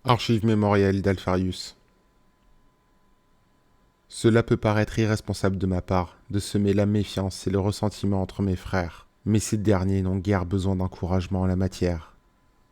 Archives mémorielles d'Alpharius. Cela peut paraître irresponsable de ma part de semer la méfiance et le ressentiment entre mes frères, mais ces derniers n'ont guère besoin d'encouragement en la matière.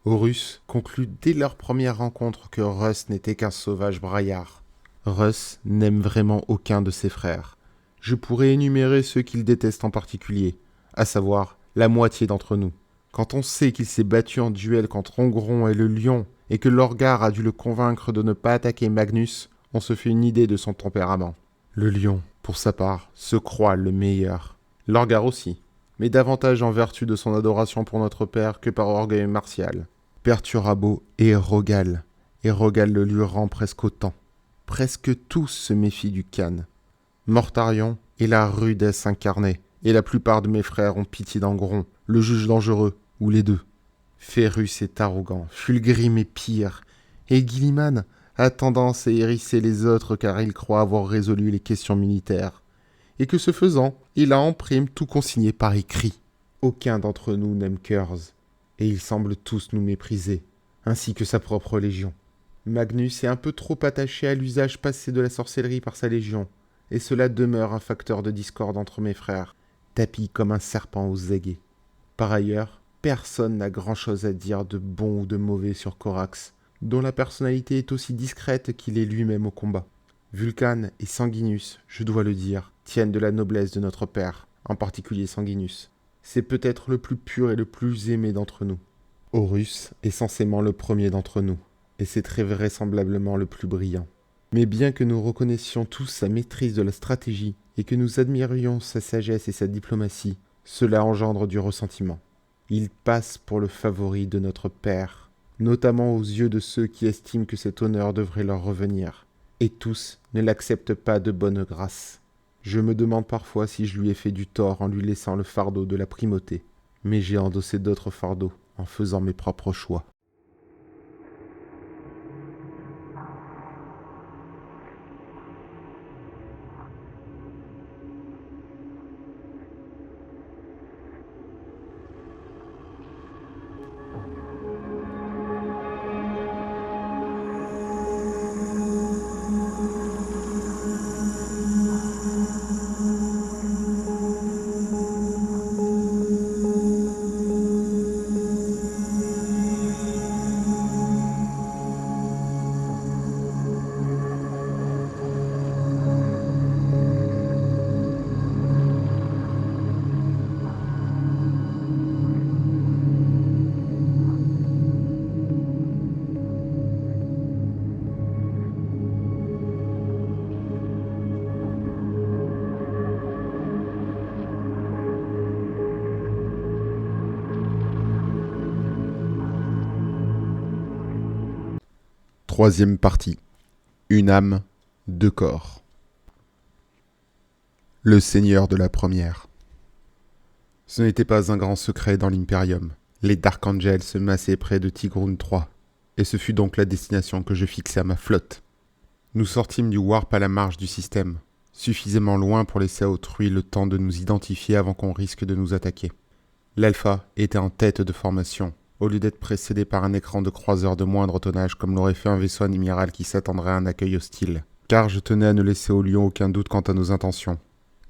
Horus conclut dès leur première rencontre que Russ n'était qu'un sauvage braillard. Russ n'aime vraiment aucun de ses frères. Je pourrais énumérer ceux qu'il déteste en particulier, à savoir la moitié d'entre nous. Quand on sait qu'il s'est battu en duel contre Ongron et le lion, et que Lorgar a dû le convaincre de ne pas attaquer Magnus, on se fait une idée de son tempérament. Le lion, pour sa part, se croit le meilleur. Lorgar aussi, mais davantage en vertu de son adoration pour notre père que par orgueil martial. Perturabo et Rogal le lui rend presque autant. Presque tous se méfient du Khan. Mortarion est la rudesse incarnée, et la plupart de mes frères ont pitié d'Angron, le juge dangereux, ou les deux. Férus est arrogant, Fulgrim est pire, et Gilliman a tendance à hérisser les autres car il croit avoir résolu les questions militaires, et que ce faisant, il a en prime tout consigné par écrit. Aucun d'entre nous n'aime Kurz, et ils semblent tous nous mépriser, ainsi que sa propre légion. Magnus est un peu trop attaché à l'usage passé de la sorcellerie par sa légion, et cela demeure un facteur de discorde entre mes frères, tapi comme un serpent aux aiguets. Par ailleurs, personne n'a grand-chose à dire de bon ou de mauvais sur Corax, dont la personnalité est aussi discrète qu'il est lui-même au combat. Vulcan et Sanguinus, je dois le dire, tiennent de la noblesse de notre père, en particulier Sanguinus. C'est peut-être le plus pur et le plus aimé d'entre nous. Horus est censément le premier d'entre nous, et c'est très vraisemblablement le plus brillant. Mais bien que nous reconnaissions tous sa maîtrise de la stratégie et que nous admirions sa sagesse et sa diplomatie, cela engendre du ressentiment. Il passe pour le favori de notre père, notamment aux yeux de ceux qui estiment que cet honneur devrait leur revenir, et tous ne l'acceptent pas de bonne grâce. Je me demande parfois si je lui ai fait du tort en lui laissant le fardeau de la primauté, mais j'ai endossé d'autres fardeaux en faisant mes propres choix. Troisième partie. Une âme, deux corps. Le seigneur de la première. Ce n'était pas un grand secret dans l'Imperium. Les Dark Angels se massaient près de Tigrun III, et ce fut donc la destination que je fixai à ma flotte. Nous sortîmes du warp à la marge du système, suffisamment loin pour laisser à autrui le temps de nous identifier avant qu'on risque de nous attaquer. L'Alpha était en tête de formation, au lieu d'être précédé par un écran de croiseur de moindre tonnage comme l'aurait fait un vaisseau amiral qui s'attendrait à un accueil hostile, car je tenais à ne laisser au lion aucun doute quant à nos intentions.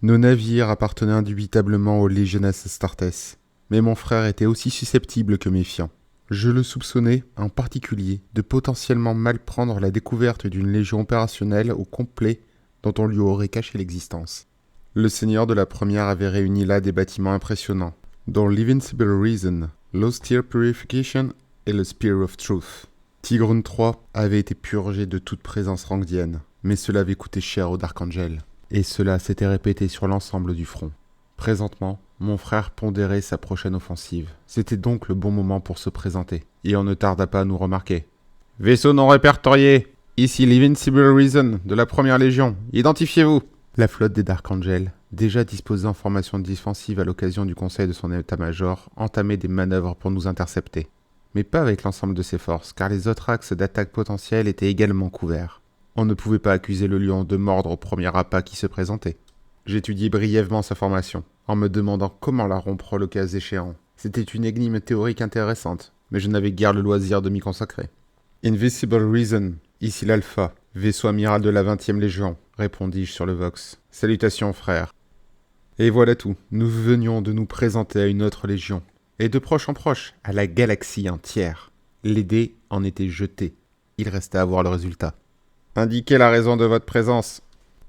Nos navires appartenaient indubitablement aux Legiones Astartes, mais mon frère était aussi susceptible que méfiant. Je le soupçonnais, en particulier, de potentiellement mal prendre la découverte d'une légion opérationnelle au complet dont on lui aurait caché l'existence. Le seigneur de la première avait réuni là des bâtiments impressionnants, dont l'Invincible Reason, l'Austere Purification et le Spear of Truth. Tigrun III avait été purgé de toute présence rangdienne, mais cela avait coûté cher au Dark Angel, et cela s'était répété sur l'ensemble du front. Présentement, mon frère pondérait sa prochaine offensive. C'était donc le bon moment pour se présenter, et on ne tarda pas à nous remarquer. « Vaisseau non répertorié, ici l'Invincible Reason de la première Légion, identifiez-vous !» La flotte des Dark Angels, déjà disposée en formation défensive à l'occasion du conseil de son état-major, entamait des manœuvres pour nous intercepter. Mais pas avec l'ensemble de ses forces, car les autres axes d'attaque potentiels étaient également couverts. On ne pouvait pas accuser le lion de mordre au premier appât qui se présentait. J'étudiai brièvement sa formation, en me demandant comment la rompre le cas échéant. C'était une énigme théorique intéressante, mais je n'avais guère le loisir de m'y consacrer. Invisible Reason, ici l'Alpha, vaisseau amiral de la 20e Légion, répondis-je sur le Vox. Salutations, frère. Et voilà tout, nous venions de nous présenter à une autre Légion, et de proche en proche, à la galaxie entière. Les dés en étaient jetés. Il restait à voir le résultat. Indiquez la raison de votre présence.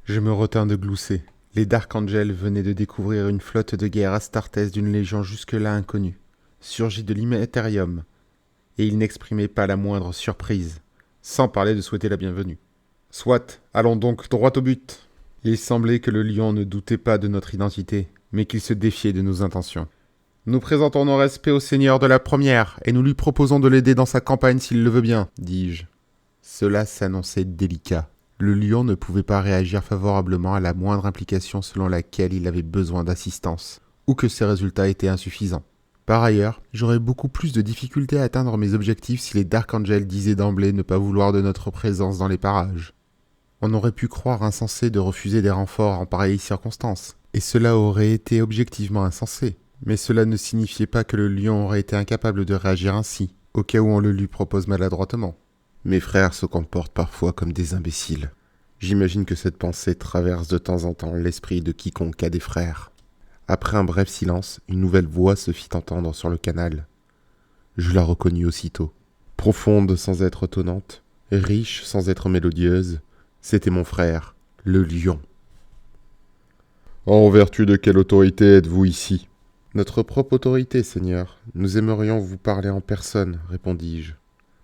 Je me retins de glousser. Les Dark Angels venaient de découvrir une flotte de guerre astartès d'une légion jusque-là inconnue, surgie de l'Immaterium, et ils n'exprimaient pas la moindre surprise, sans parler de souhaiter la bienvenue. Soit, allons donc droit au but. Il semblait que le lion ne doutait pas de notre identité, mais qu'il se défiait de nos intentions. Nous présentons nos respects au seigneur de la première, et nous lui proposons de l'aider dans sa campagne s'il le veut bien, dis-je. Cela s'annonçait délicat. Le lion ne pouvait pas réagir favorablement à la moindre implication selon laquelle il avait besoin d'assistance, ou que ses résultats étaient insuffisants. Par ailleurs, j'aurais beaucoup plus de difficultés à atteindre mes objectifs si les Dark Angels disaient d'emblée ne pas vouloir de notre présence dans les parages. On aurait pu croire insensé de refuser des renforts en pareilles circonstances, et cela aurait été objectivement insensé. Mais cela ne signifiait pas que le lion aurait été incapable de réagir ainsi, au cas où on le lui propose maladroitement. Mes frères se comportent parfois comme des imbéciles. J'imagine que cette pensée traverse de temps en temps l'esprit de quiconque a des frères. Après un bref silence, une nouvelle voix se fit entendre sur le canal. Je la reconnus aussitôt. Profonde sans être tonnante, riche sans être mélodieuse, c'était mon frère, le lion. En vertu de quelle autorité êtes-vous ici ? Notre propre autorité, Seigneur. Nous aimerions vous parler en personne, répondis-je.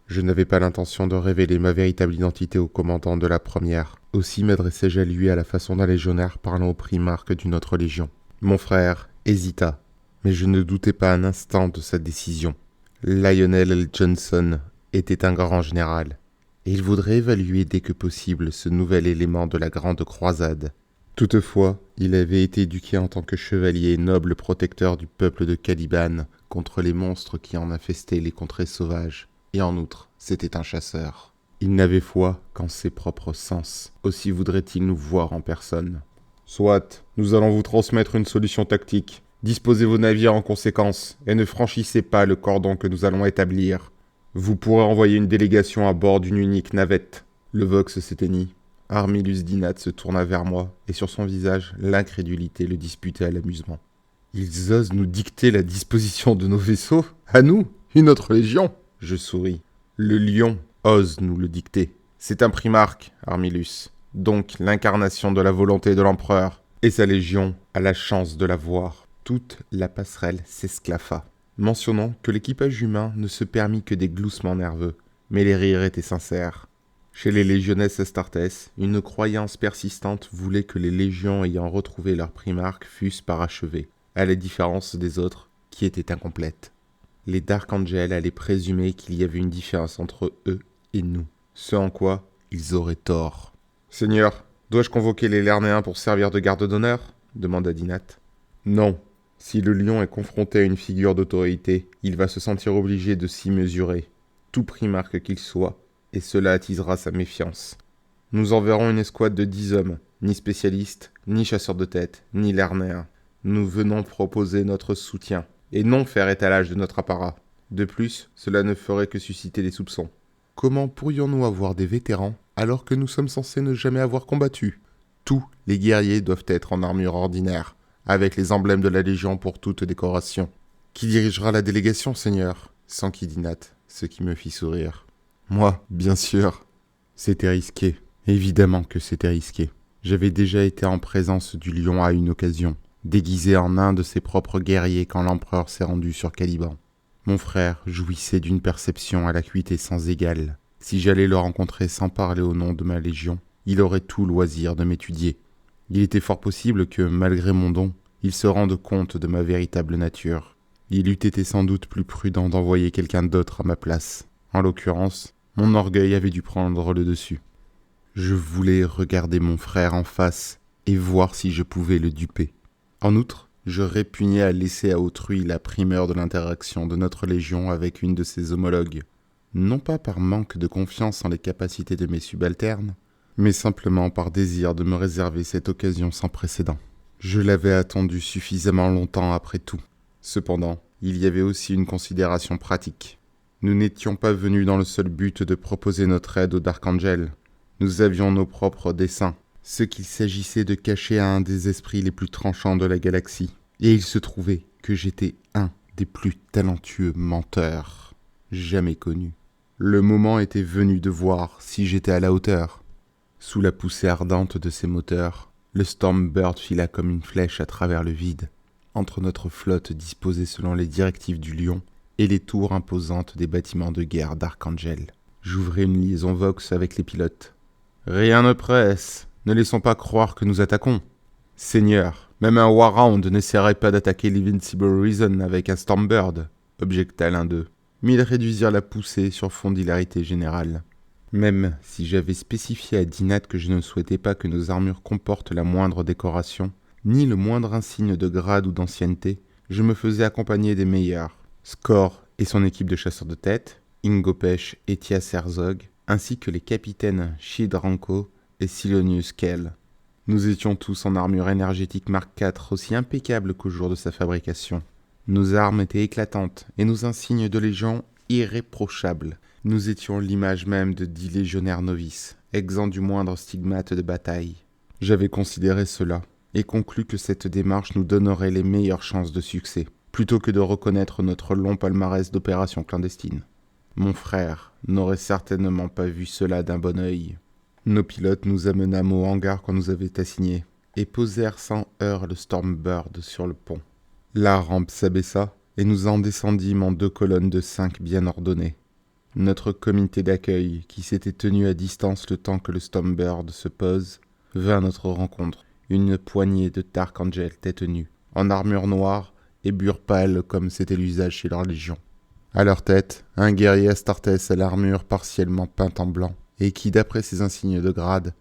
Je n'avais pas l'intention de révéler ma véritable identité au commandant de la première. Aussi m'adressai-je à lui à la façon d'un légionnaire parlant au primarque d'une autre légion. Mon frère hésita, mais je ne doutais pas un instant de sa décision. Lionel L. Johnson était un grand général, et il voudrait évaluer dès que possible ce nouvel élément de la grande croisade. Toutefois, il avait été éduqué en tant que chevalier noble protecteur du peuple de Caliban contre les monstres qui en infestaient les contrées sauvages. Et en outre, c'était un chasseur. Il n'avait foi qu'en ses propres sens. Aussi voudrait-il nous voir en personne. Soit, nous allons vous transmettre une solution tactique. Disposez vos navires en conséquence, et ne franchissez pas le cordon que nous allons établir. Vous pourrez envoyer une délégation à bord d'une unique navette. Le Vox s'éteignit. Armilus Dinat se tourna vers moi, et sur son visage, l'incrédulité le disputait à l'amusement. Ils osent nous dicter la disposition de nos vaisseaux ? À nous ? Une autre légion ? Je souris. Le lion ose nous le dicter. C'est un primarque, Armilus, donc l'incarnation de la volonté de l'empereur, et sa légion a la chance de la voir. Toute la passerelle s'esclaffa, mentionnant que l'équipage humain ne se permit que des gloussements nerveux, mais les rires étaient sincères. Chez les légionnesses astartès, une croyance persistante voulait que les légions ayant retrouvé leur primarque fussent parachevées, à la différence des autres, qui étaient incomplètes. Les Dark Angels allaient présumer qu'il y avait une différence entre eux et nous, ce en quoi ils auraient tort. « Seigneur, dois-je convoquer les Lernéens pour servir de garde d'honneur ?» demanda Dinat. « Non. Si le lion est confronté à une figure d'autorité, il va se sentir obligé de s'y mesurer, tout primarque qu'il soit, et cela attisera sa méfiance. Nous enverrons une escouade de 10 hommes, ni spécialistes, ni chasseurs de tête, ni Lernéens. Nous venons proposer notre soutien, et non faire étalage de notre apparat. De plus, cela ne ferait que susciter des soupçons. Comment pourrions-nous avoir des vétérans alors que nous sommes censés ne jamais avoir combattu ? Tous les guerriers doivent être en armure ordinaire, avec les emblèmes de la Légion pour toute décoration. Qui dirigera la délégation, Seigneur ? S'enquit Dinat, ce qui me fit sourire. Moi, bien sûr. C'était risqué. Évidemment que c'était risqué. J'avais déjà été en présence du lion à une occasion, déguisé en un de ses propres guerriers quand l'empereur s'est rendu sur Caliban. Mon frère jouissait d'une perception à l'acuité sans égale. Si j'allais le rencontrer sans parler au nom de ma légion, il aurait tout loisir de m'étudier. Il était fort possible que, malgré mon don, il se rende compte de ma véritable nature. Il eût été sans doute plus prudent d'envoyer quelqu'un d'autre à ma place. En l'occurrence, mon orgueil avait dû prendre le dessus. Je voulais regarder mon frère en face et voir si je pouvais le duper. En outre, je répugnais à laisser à autrui la primeur de l'interaction de notre légion avec une de ses homologues, non pas par manque de confiance en les capacités de mes subalternes, mais simplement par désir de me réserver cette occasion sans précédent. Je l'avais attendu suffisamment longtemps après tout. Cependant, il y avait aussi une considération pratique. Nous n'étions pas venus dans le seul but de proposer notre aide au Dark Angel. Nous avions nos propres desseins, ce qu'il s'agissait de cacher à un des esprits les plus tranchants de la galaxie. Et il se trouvait que j'étais un des plus talentueux menteurs jamais connus. Le moment était venu de voir si j'étais à la hauteur. Sous la poussée ardente de ses moteurs, le Stormbird fila comme une flèche à travers le vide, entre notre flotte disposée selon les directives du Lion et les tours imposantes des bâtiments de guerre d'Archangel. J'ouvrais une liaison Vox avec les pilotes. « Rien ne presse, ne laissons pas croire que nous attaquons. Seigneur, même un Warhound n'essaierait pas d'attaquer l'Invincible Reason avec un Stormbird, objecta l'un d'eux. Mais ils réduisirent la poussée sur fond d'hilarité générale. Même si j'avais spécifié à Dinat que je ne souhaitais pas que nos armures comportent la moindre décoration, ni le moindre insigne de grade ou d'ancienneté, je me faisais accompagner des meilleurs. Score et son équipe de chasseurs de tête, Ingopesh et Tias Herzog, ainsi que les capitaines Shidranko et Silonius Kell. Nous étions tous en armure énergétique Mark IV aussi impeccable qu'au jour de sa fabrication. Nos armes étaient éclatantes et nos insignes de légion irréprochables. Nous étions l'image même de 10 légionnaires novices, exempts du moindre stigmate de bataille. J'avais considéré cela et conclu que cette démarche nous donnerait les meilleures chances de succès, plutôt que de reconnaître notre long palmarès d'opérations clandestines. Mon frère n'aurait certainement pas vu cela d'un bon œil. Nos pilotes nous amenâmes au hangar qu'on nous avait assigné et posèrent sans heurts le Stormbird sur le pont. La rampe s'abaissa et nous en descendîmes en 2 colonnes de 5 bien ordonnées. Notre comité d'accueil, qui s'était tenu à distance le temps que le Stormbird se pose, vint à notre rencontre, une poignée de Dark Angel tête nue, en armure noire et bure pâle comme c'était l'usage chez leur légion. À leur tête, un guerrier Astartes à l'armure partiellement peinte en blanc, et qui, d'après ses insignes de grade,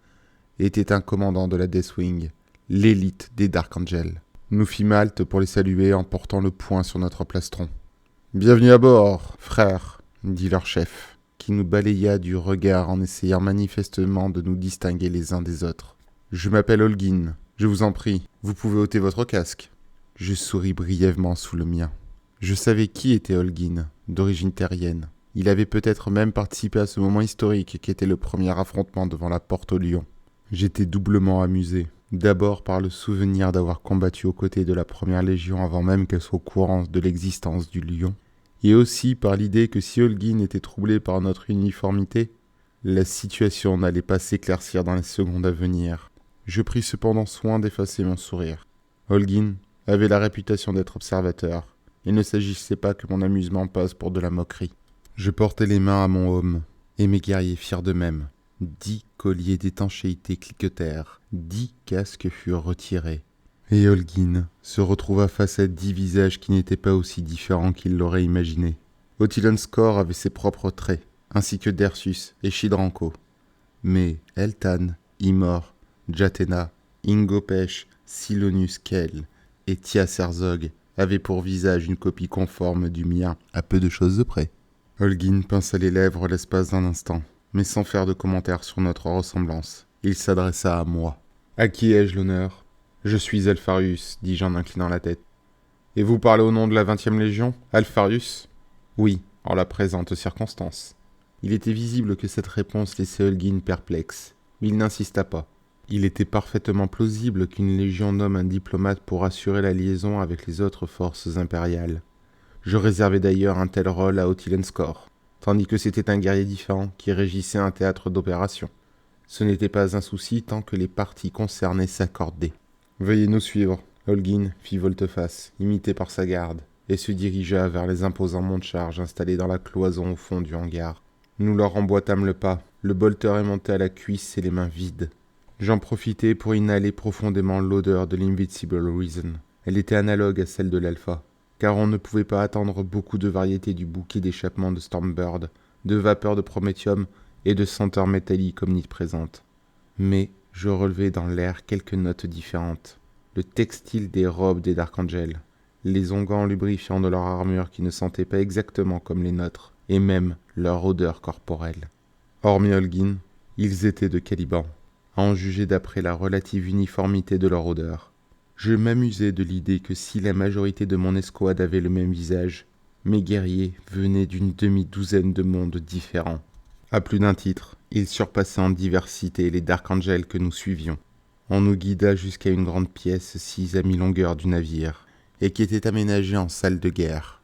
était un commandant de la Deathwing, l'élite des Dark Angel. Nous fîmes halte pour les saluer en portant le poing sur notre plastron. « Bienvenue à bord, frère !» dit leur chef, qui nous balaya du regard en essayant manifestement de nous distinguer les uns des autres. « Je m'appelle Holguin. Je vous en prie, vous pouvez ôter votre casque. » Je souris brièvement sous le mien. Je savais qui était Holguin, d'origine terrienne. Il avait peut-être même participé à ce moment historique qui était le premier affrontement devant la porte au lion. J'étais doublement amusé. D'abord par le souvenir d'avoir combattu aux côtés de la première légion avant même qu'elle soit au courant de l'existence du lion, et aussi par l'idée que si Holguin était troublé par notre uniformité, la situation n'allait pas s'éclaircir dans les secondes à venir. Je pris cependant soin d'effacer mon sourire. Holguin avait la réputation d'être observateur. Il ne s'agissait pas que mon amusement passe pour de la moquerie. Je portais les mains à mon aume, et mes guerriers firent de même. 10 colliers d'étanchéité cliquetèrent, 10 casques furent retirés. Et Holguin se retrouva face à 10 visages qui n'étaient pas aussi différents qu'il l'aurait imaginé. Otilon Score avait ses propres traits, ainsi que Dersus et Shidranko. Mais Eltan, Imor, Jatena, Ingopesh, Silonius Kell et Tias Herzog avaient pour visage une copie conforme du mien, à peu de choses de près. Holguin pinça les lèvres l'espace d'un instant, mais sans faire de commentaire sur notre ressemblance. Il s'adressa à moi. « À qui ai-je l'honneur ?»« Je suis Alpharius, dis-je en inclinant la tête. »« Et vous parlez au nom de la 20e Légion, Alpharius ?»« Oui, en la présente circonstance. » Il était visible que cette réponse laissait Holguin perplexe, mais il n'insista pas. Il était parfaitement plausible qu'une légion nomme un diplomate pour assurer la liaison avec les autres forces impériales. Je réservais d'ailleurs un tel rôle à Otilon Score, tandis que c'était un guerrier différent qui régissait un théâtre d'opération. Ce n'était pas un souci tant que les parties concernées s'accordaient. « Veuillez nous suivre », Holguin fit volte-face, imité par sa garde, et se dirigea vers les imposants monte-charge installés dans la cloison au fond du hangar. Nous leur emboîtâmes le pas, le bolter est monté à la cuisse et les mains vides. J'en profitai pour inhaler profondément l'odeur de l'Invincible Reason. Elle était analogue à celle de l'Alpha, car on ne pouvait pas attendre beaucoup de variétés du bouquet d'échappement de Stormbird, de vapeur de prométhium et de senteurs métalliques omniprésentes. Mais je relevai dans l'air quelques notes différentes. Le textile des robes des Dark Angel, les onguents lubrifiants de leur armure qui ne sentaient pas exactement comme les nôtres, et même leur odeur corporelle. Hormis Holguin, ils étaient de Caliban, à en juger d'après la relative uniformité de leur odeur. Je m'amusais de l'idée que si la majorité de mon escouade avait le même visage, Mes guerriers venaient d'une demi-douzaine de mondes différents. À plus d'un titre, ils surpassaient en diversité les Dark Angels que nous suivions. On nous guida jusqu'à une grande pièce 6 à mi-longueur du navire, et qui était aménagée en salle de guerre.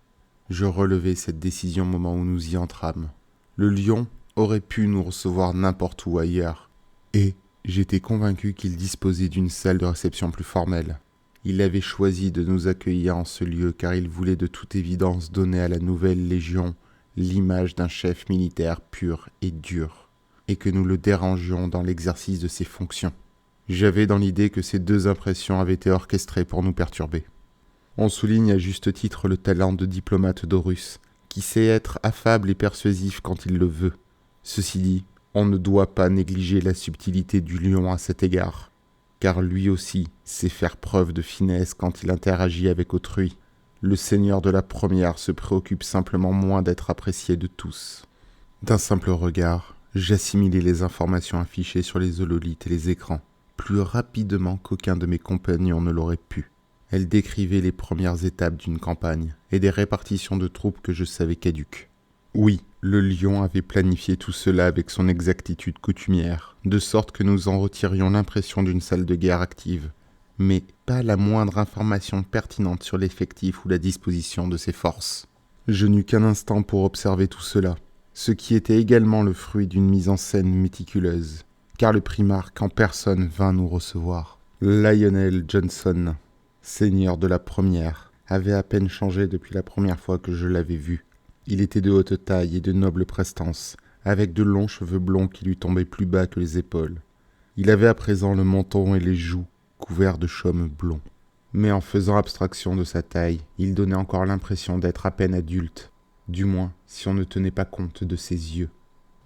Je relevai cette décision au moment où nous y entrâmes. Le lion aurait pu nous recevoir n'importe où ailleurs, et j'étais convaincu qu'il disposait d'une salle de réception plus formelle. Il avait choisi de nous accueillir en ce lieu car il voulait de toute évidence donner à la nouvelle légion l'image d'un chef militaire pur et dur, et que nous le dérangions dans l'exercice de ses fonctions. J'avais dans l'idée que ces deux impressions avaient été orchestrées pour nous perturber. On souligne à juste titre le talent de diplomate d'Horus, qui sait être affable et persuasif quand il le veut. Ceci dit, on ne doit pas négliger la subtilité du lion à cet égard, car lui aussi sait faire preuve de finesse quand il interagit avec autrui. Le seigneur de la première se préoccupe simplement moins d'être apprécié de tous. D'un simple regard, j'assimilais les informations affichées sur les hololithes et les écrans, plus rapidement qu'aucun de mes compagnons ne l'aurait pu. Elle décrivait les premières étapes d'une campagne et des répartitions de troupes que je savais caduques. Oui, le lion avait planifié tout cela avec son exactitude coutumière, de sorte que nous en retirions l'impression d'une salle de guerre active, mais pas la moindre information pertinente sur l'effectif ou la disposition de ses forces. Je n'eus qu'un instant pour observer tout cela, ce qui était également le fruit d'une mise en scène méticuleuse, car le primarque en personne vint nous recevoir. Lionel Johnson, seigneur de la première, avait à peine changé depuis la première fois que je l'avais vu. Il était de haute taille et de noble prestance, avec de longs cheveux blonds qui lui tombaient plus bas que les épaules. Il avait à présent le menton et les joues couverts de chaume blond. Mais en faisant abstraction de sa taille, il donnait encore l'impression d'être à peine adulte, du moins si on ne tenait pas compte de ses yeux.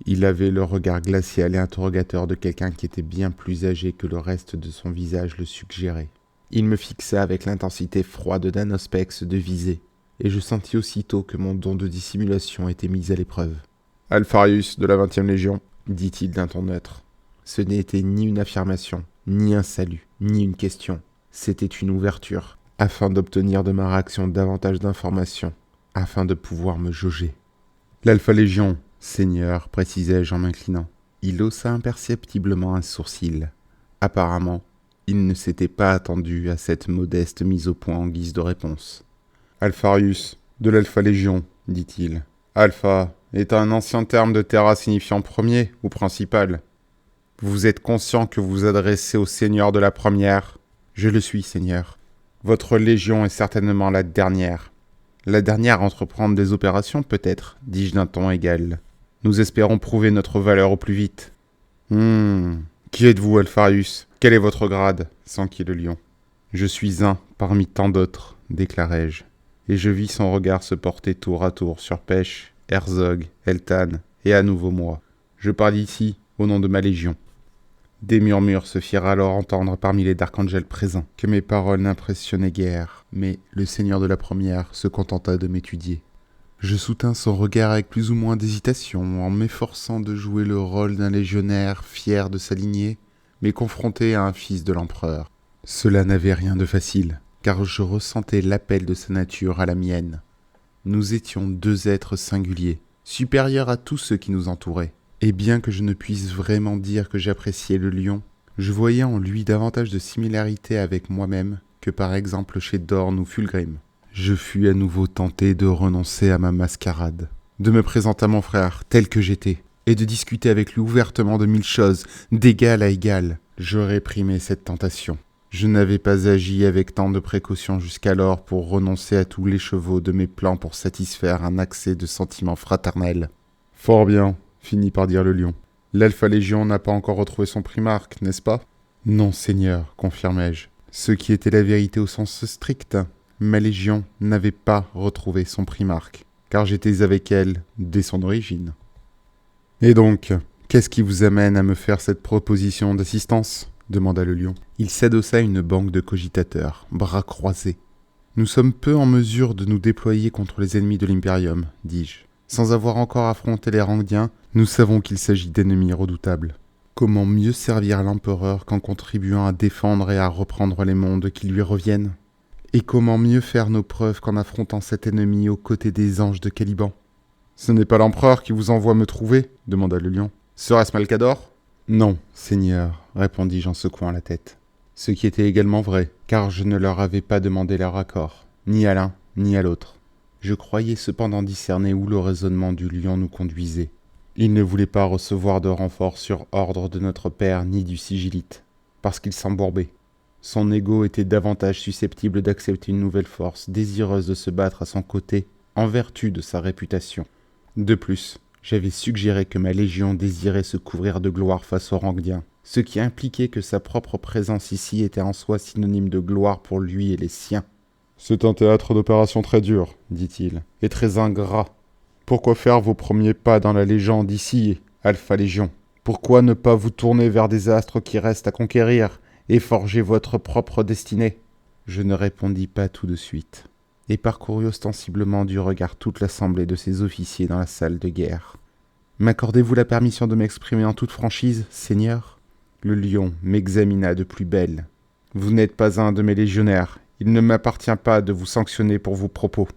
Il avait le regard glacial et interrogateur de quelqu'un qui était bien plus âgé que le reste de son visage le suggérait. Il me fixa avec l'intensité froide d'un ospex de visée, et je sentis aussitôt que mon don de dissimulation était mis à l'épreuve. « Alpharius de la 20e Légion », dit-il d'un ton neutre. Ce n'était ni une affirmation, ni un salut, ni une question. C'était une ouverture, afin d'obtenir de ma réaction davantage d'informations, afin de pouvoir me jauger. « L'Alpha Légion, Seigneur, précisai-je en m'inclinant. Il haussa imperceptiblement un sourcil. Apparemment, il ne s'était pas attendu à cette modeste mise au point en guise de réponse. « Alpharius, de l'Alpha Légion, dit-il. Alpha est un ancien terme de Terra signifiant premier ou principal. Vous êtes conscient que vous vous adressez au Seigneur de la première ? Je le suis, Seigneur. Votre Légion est certainement la dernière. La dernière à entreprendre des opérations, peut-être, dis-je d'un ton égal. Nous espérons prouver notre valeur au plus vite. Qui êtes-vous, Alpharius ? Quel est votre grade ? S'enquit le lion. Je suis un parmi tant d'autres, déclarai-je, et je vis son regard se porter tour à tour sur Pêche, Herzog, Eltan, et à nouveau moi. Je parle ici au nom de ma légion. Des murmures se firent alors entendre parmi les Dark Angels présents, que mes paroles n'impressionnaient guère, mais le seigneur de la première se contenta de m'étudier. Je soutins son regard avec plus ou moins d'hésitation, en m'efforçant de jouer le rôle d'un légionnaire fier de sa lignée, mais confronté à un fils de l'empereur. Cela n'avait rien de facile, car je ressentais l'appel de sa nature à la mienne. Nous étions deux êtres singuliers, supérieurs à tous ceux qui nous entouraient. Et bien que je ne puisse vraiment dire que j'appréciais le lion, je voyais en lui davantage de similarité avec moi-même que par exemple chez Dorn ou Fulgrim. Je fus à nouveau tenté de renoncer à ma mascarade, de me présenter à mon frère tel que j'étais, et de discuter avec lui ouvertement de 1000 choses, d'égal à égal. Je réprimai cette tentation. Je n'avais pas agi avec tant de précaution jusqu'alors pour renoncer à tous les chevaux de mes plans pour satisfaire un accès de sentiment fraternel. « Fort bien », finit par dire le lion. « L'Alpha Légion n'a pas encore retrouvé son primarque, n'est-ce pas ?»« Non, Seigneur, confirmai-je. Ce qui était la vérité au sens strict. Ma Légion n'avait pas retrouvé son primarque, car j'étais avec elle dès son origine. »« Et donc, qu'est-ce qui vous amène à me faire cette proposition d'assistance ?» demanda le lion. Il s'adossa à une banque de cogitateurs, bras croisés. « Nous sommes peu en mesure de nous déployer contre les ennemis de l'Imperium, dis-je. Sans avoir encore affronté les Rangdiens, nous savons qu'il s'agit d'ennemis redoutables. Comment mieux servir l'empereur qu'en contribuant à défendre et à reprendre les mondes qui lui reviennent ? Et comment mieux faire nos preuves qu'en affrontant cet ennemi aux côtés des anges de Caliban ? Ce n'est pas l'empereur qui vous envoie me trouver ? Demanda le lion. Serait-ce Malcador ? Non, Seigneur, répondis-je en secouant la tête. Ce qui était également vrai, car je ne leur avais pas demandé leur accord, ni à l'un, ni à l'autre. Je croyais cependant discerner où le raisonnement du lion nous conduisait. Il ne voulait pas recevoir de renfort sur ordre de notre père ni du sigillite, parce qu'il s'embourbait. Son ego était davantage susceptible d'accepter une nouvelle force, désireuse de se battre à son côté, en vertu de sa réputation. De plus, j'avais suggéré que ma légion désirait se couvrir de gloire face aux Rangdiens, ce qui impliquait que sa propre présence ici était en soi synonyme de gloire pour lui et les siens. « C'est un théâtre d'opération très dur, dit-il, et très ingrat. Pourquoi faire vos premiers pas dans la légende ici, Alpha Légion ? Pourquoi ne pas vous tourner vers des astres qui restent à conquérir et forger votre propre destinée ?» Je ne répondis pas tout de suite, et parcourus ostensiblement du regard toute l'assemblée de ces officiers dans la salle de guerre. « M'accordez-vous la permission de m'exprimer en toute franchise, Seigneur ?» Le lion m'examina de plus belle. « Vous n'êtes pas un de mes légionnaires. Il ne m'appartient pas de vous sanctionner pour vos propos.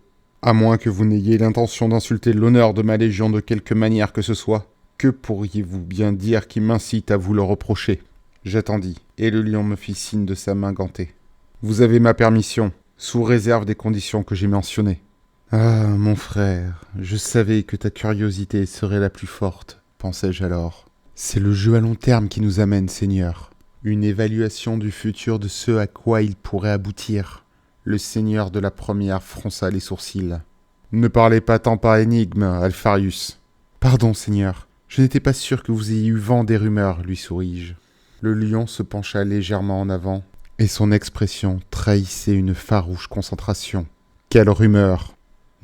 À moins que vous n'ayez l'intention d'insulter l'honneur de ma légion de quelque manière que ce soit, que pourriez-vous bien dire qui m'incite à vous le reprocher ?» J'attendis, et le lion me fit signe de sa main gantée. « Vous avez ma permission, sous réserve des conditions que j'ai mentionnées. » « Ah, mon frère, je savais que ta curiosité serait la plus forte, pensai-je alors. C'est le jeu à long terme qui nous amène, Seigneur. Une évaluation du futur de ce à quoi il pourrait aboutir. Le Seigneur de la première fronça les sourcils. « Ne parlez pas tant par énigme, Alpharius. »« Pardon, Seigneur, je n'étais pas sûr que vous ayez eu vent des rumeurs, lui souris-je. » Le lion se pencha légèrement en avant, et son expression trahissait une farouche concentration. « Quelle rumeur !»«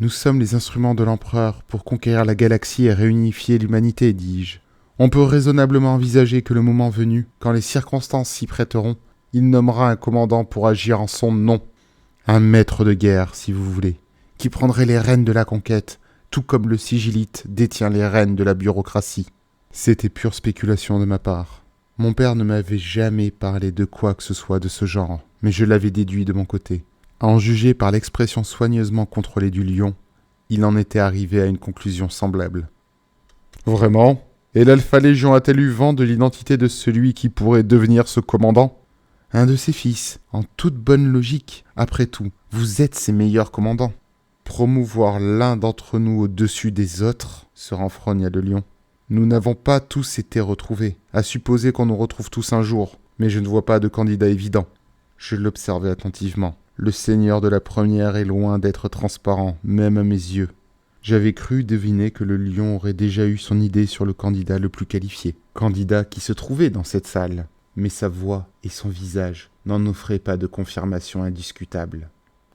Nous sommes les instruments de l'empereur pour conquérir la galaxie et réunifier l'humanité, dis-je. On peut raisonnablement envisager que le moment venu, quand les circonstances s'y prêteront, il nommera un commandant pour agir en son nom. Un maître de guerre, si vous voulez, qui prendrait les rênes de la conquête, tout comme le sigillite détient les rênes de la bureaucratie. » C'était pure spéculation de ma part. Mon père ne m'avait jamais parlé de quoi que ce soit de ce genre, mais je l'avais déduit de mon côté. À en juger par l'expression soigneusement contrôlée du lion, il en était arrivé à une conclusion semblable. « Vraiment ? Et l'Alpha Légion a-t-elle eu vent de l'identité de celui qui pourrait devenir ce commandant ? Un de ses fils, en toute bonne logique. Après tout, vous êtes ses meilleurs commandants. Promouvoir l'un d'entre nous au-dessus des autres, se renfrogna le lion. Nous n'avons pas tous été retrouvés, à supposer qu'on nous retrouve tous un jour, mais je ne vois pas de candidat évident. Je l'observai attentivement. Le seigneur de la première est loin d'être transparent, même à mes yeux. J'avais cru deviner que le lion aurait déjà eu son idée sur le candidat le plus qualifié, candidat qui se trouvait dans cette salle, mais sa voix et son visage n'en offraient pas de confirmation indiscutable.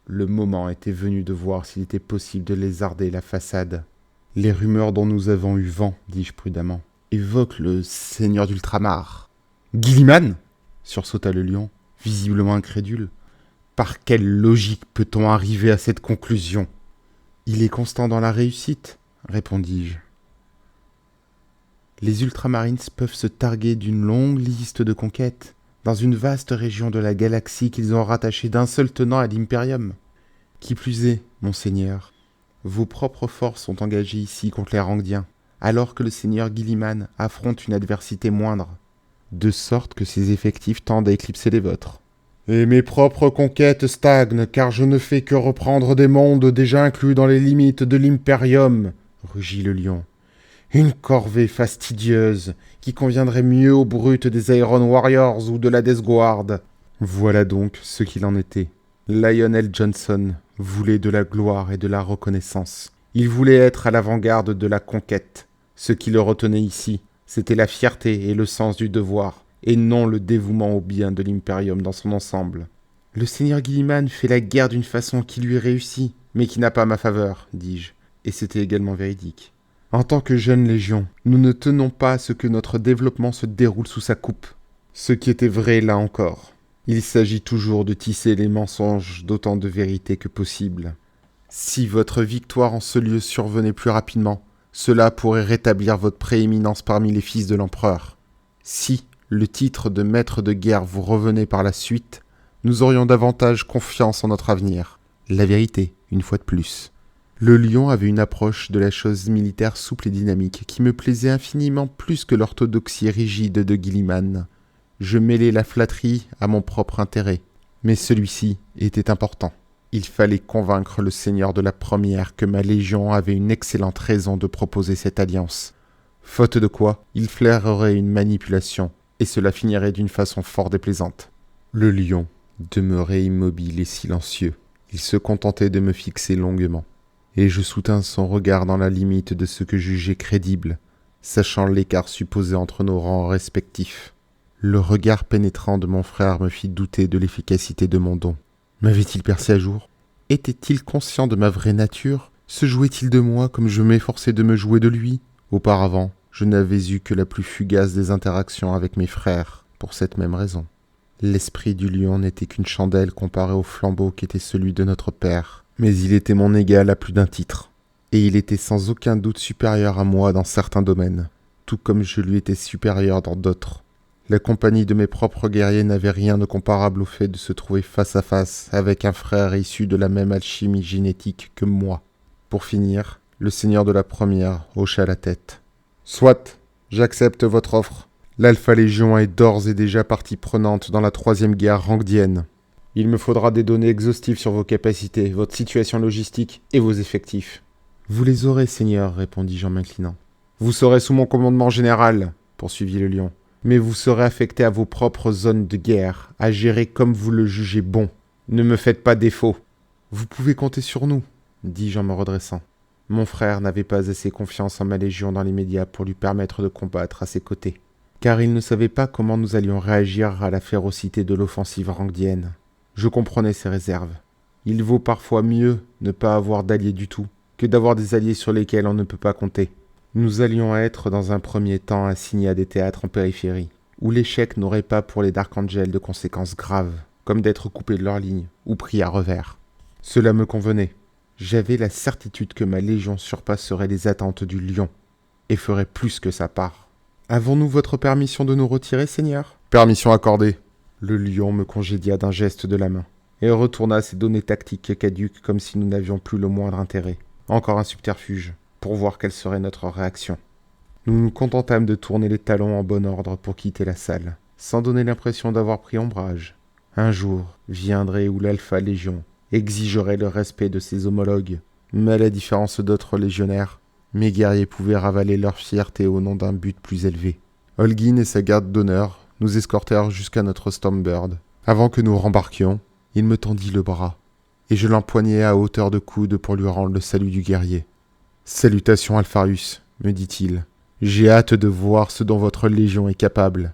Le moment était venu de voir s'il était possible de lézarder la façade. « Les rumeurs dont nous avons eu vent, dis-je prudemment, évoquent le seigneur d'Ultramar. »« Guilliman » sursauta le lion, visiblement incrédule. « Par quelle logique peut-on arriver à cette conclusion ?»« Il est constant dans la réussite, » répondis-je. « Les Ultramarines peuvent se targuer d'une longue liste de conquêtes dans une vaste région de la galaxie qu'ils ont rattachée d'un seul tenant à l'Imperium. Qui plus est, monseigneur, vos propres forces sont engagées ici contre les Rangdiens, alors que le seigneur Guilliman affronte une adversité moindre, de sorte que ses effectifs tendent à éclipser les vôtres. Et mes propres conquêtes stagnent, car je ne fais que reprendre des mondes déjà inclus dans les limites de l'Imperium, rugit le lion. Une corvée fastidieuse, qui conviendrait mieux aux brutes des Iron Warriors ou de la Death Guard. Voilà donc ce qu'il en était. Lionel Johnson voulait de la gloire et de la reconnaissance. Il voulait être à l'avant-garde de la conquête. Ce qui le retenait ici, c'était la fierté et le sens du devoir, et non le dévouement au bien de l'Imperium dans son ensemble. Le seigneur Guilliman fait la guerre d'une façon qui lui réussit, mais qui n'a pas ma faveur, dis-je, et c'était également véridique. En tant que jeune légion, nous ne tenons pas à ce que notre développement se déroule sous sa coupe. Ce qui était vrai là encore. Il s'agit toujours de tisser les mensonges d'autant de vérité que possible. Si votre victoire en ce lieu survenait plus rapidement, cela pourrait rétablir votre prééminence parmi les fils de l'empereur. Si le titre de maître de guerre vous revenait par la suite, nous aurions davantage confiance en notre avenir. La vérité, une fois de plus. Le lion avait une approche de la chose militaire souple et dynamique qui me plaisait infiniment plus que l'orthodoxie rigide de Gilliman. Je mêlais la flatterie à mon propre intérêt, mais celui-ci était important. Il fallait convaincre le seigneur de la première que ma légion avait une excellente raison de proposer cette alliance. Faute de quoi, il flairerait une manipulation, et cela finirait d'une façon fort déplaisante. Le lion demeurait immobile et silencieux. Il se contentait de me fixer longuement, et je soutins son regard dans la limite de ce que jugeais crédible, sachant l'écart supposé entre nos rangs respectifs. Le regard pénétrant de mon frère me fit douter de l'efficacité de mon don. M'avait-il percé à jour? Était-il conscient de ma vraie nature? Se jouait-il de moi comme je m'efforçais de me jouer de lui? Auparavant, je n'avais eu que la plus fugace des interactions avec mes frères, pour cette même raison. L'esprit du lion n'était qu'une chandelle comparée au flambeau qu'était celui de notre père, mais il était mon égal à plus d'un titre, et il était sans aucun doute supérieur à moi dans certains domaines, tout comme je lui étais supérieur dans d'autres. La compagnie de mes propres guerriers n'avait rien de comparable au fait de se trouver face à face avec un frère issu de la même alchimie génétique que moi. Pour finir, le seigneur de la première hocha la tête. « Soit, j'accepte votre offre. L'Alpha Légion est d'ores et déjà partie prenante dans la 3e guerre rangdienne. Il me faudra des données exhaustives sur vos capacités, votre situation logistique et vos effectifs. »« Vous les aurez, seigneur, répondis-je en m'inclinant. »« Vous serez sous mon commandement général, poursuivit le lion. Mais vous serez affecté à vos propres zones de guerre, à gérer comme vous le jugez bon. Ne me faites pas défaut. »« Vous pouvez compter sur nous, dis-je en me redressant. Mon frère n'avait pas assez confiance en ma légion dans l'immédiat pour lui permettre de combattre à ses côtés, car il ne savait pas comment nous allions réagir à la férocité de l'offensive rangdienne. Je comprenais ses réserves. Il vaut parfois mieux ne pas avoir d'alliés du tout, que d'avoir des alliés sur lesquels on ne peut pas compter. Nous allions être dans un premier temps assignés à des théâtres en périphérie, où l'échec n'aurait pas pour les Dark Angels de conséquences graves, comme d'être coupés de leur ligne ou pris à revers. Cela me convenait. J'avais la certitude que ma légion surpasserait les attentes du lion, et ferait plus que sa part. « Avons-nous votre permission de nous retirer, seigneur ?»« Permission accordée. » Le lion me congédia d'un geste de la main, et retourna ses données tactiques caduques comme si nous n'avions plus le moindre intérêt. Encore un subterfuge, pour voir quelle serait notre réaction. Nous nous contentâmes de tourner les talons en bon ordre pour quitter la salle, sans donner l'impression d'avoir pris ombrage. Un jour viendrait où l'Alpha Légion exigerait le respect de ses homologues, mais à la différence d'autres légionnaires, mes guerriers pouvaient ravaler leur fierté au nom d'un but plus élevé. Holguin et sa garde d'honneur nous escortèrent jusqu'à notre Stormbird. Avant que nous rembarquions, il me tendit le bras, et je l'empoignai à hauteur de coude pour lui rendre le salut du guerrier. « Salutations, Alpharius, me dit-il. J'ai hâte de voir ce dont votre légion est capable. »«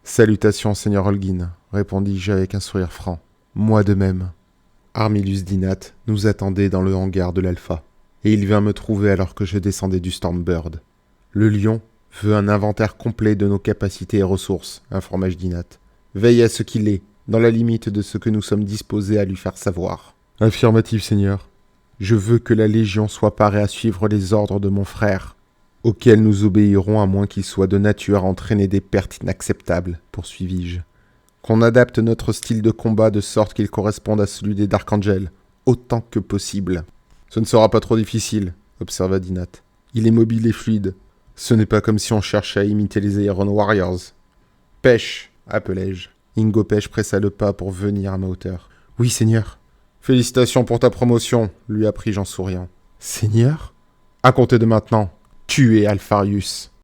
Salutations, seigneur Holguin, répondis-je avec un sourire franc. Moi de même. » Armilius Dinat nous attendait dans le hangar de l'Alpha, et il vint me trouver alors que je descendais du Stormbird. « Le lion veut un inventaire complet de nos capacités et ressources, informa-je Dinat. Veille à ce qu'il est, dans la limite de ce que nous sommes disposés à lui faire savoir. »« Affirmatif, seigneur. Je veux que la Légion soit parée à suivre les ordres de mon frère, auxquels nous obéirons à moins qu'il soit de nature à entraîner des pertes inacceptables, poursuivis-je. Qu'on adapte notre style de combat de sorte qu'il corresponde à celui des Dark Angels, autant que possible. »« Ce ne sera pas trop difficile, observa Dinat. Il est mobile et fluide. Ce n'est pas comme si on cherchait à imiter les Iron Warriors. »« Pêche, appelai-je. Ingo Pêche pressa le pas pour venir à ma hauteur. « Oui, seigneur. »« Félicitations pour ta promotion, lui appris-je en souriant. »« Seigneur ?»« À compter de maintenant, tu es Alpharius. »